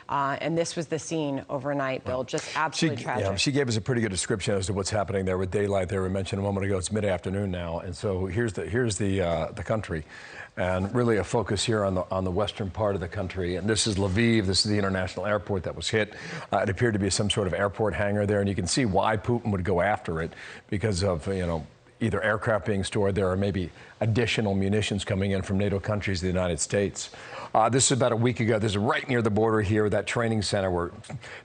And this was the scene overnight, Bill. Just absolutely tragic. Yeah, she gave us a pretty good description as to what's happening there with daylight. They were mentioned a moment ago. It's mid-afternoon now, and so here's the country, and really a focus here on the western part of the country. And this is Lviv. This is the international airport that was hit. It appeared to be some sort of airport hangar there, and you can see why Putin would go after it because of either aircraft being stored there or maybe additional munitions coming in from NATO countries, the United States. This is about a week ago. This is right near the border here, that training center where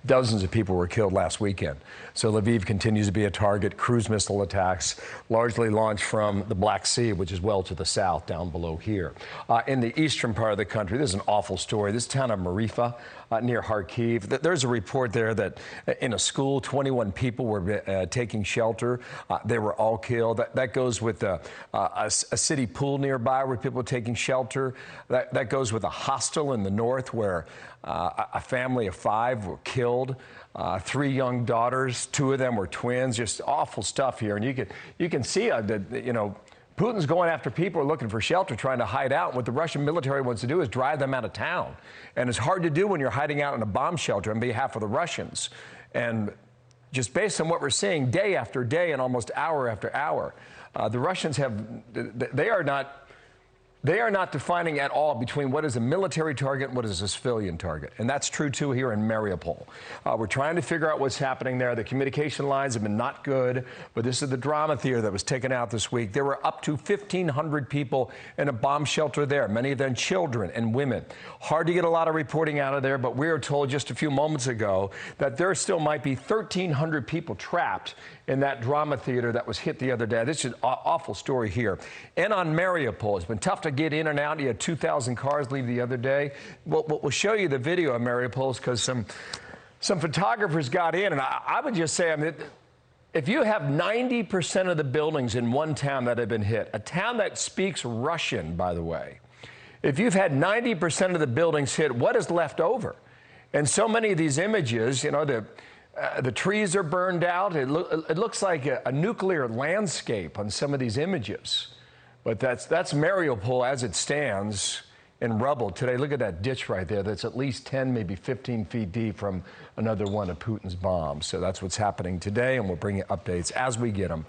dozens of people were killed last weekend. So Lviv continues to be a target. Cruise missile attacks, largely launched from the Black Sea, which is well to the south, down below here. In the eastern part of the country, this is an awful story. This town of Marifa, near Kharkiv. There's a report there that in a school, 21 people were taking shelter. They were all killed. That goes with a city pool nearby where people are taking shelter. That goes with a hostel in the north where a family of 5 were killed. 3 young daughters, 2 of them were twins. Just awful stuff here. And you can see that, Putin's going after people who are looking for shelter, trying to hide out. What the Russian military wants to do is drive them out of town. And it's hard to do when you're hiding out in a bomb shelter on behalf of the Russians. And just based on what we're seeing day after day and almost hour after hour, the Russians they are not defining at all between what is a military target and what is a civilian target. And that's true, too, here in Mariupol. We're trying to figure out what's happening there. The communication lines have been not good, but this is the drama theater that was taken out this week. There were up to 1,500 people in a bomb shelter there, many of them children and women. Hard to get a lot of reporting out of there, but we were told just a few moments ago that there still might be 1,300 people trapped in that drama theater that was hit the other day. This is an awful story here. And on Mariupol, it's been tough to get in and out. You had 2,000 cars leave the other day. We'll show you the video of Mariupol because some photographers got in, and I would just say, if you have 90% of the buildings in one town that have been hit, a town that speaks Russian, by the way, if you've had 90% of the buildings hit, what is left over? And so many of these images, the trees are burned out. It looks like a nuclear landscape on some of these images. But that's Mariupol as it stands in rubble today. Look at that ditch right there. That's at least 10, maybe 15 feet deep from another one of Putin's bombs. So that's what's happening today, and we'll bring you updates as we get them.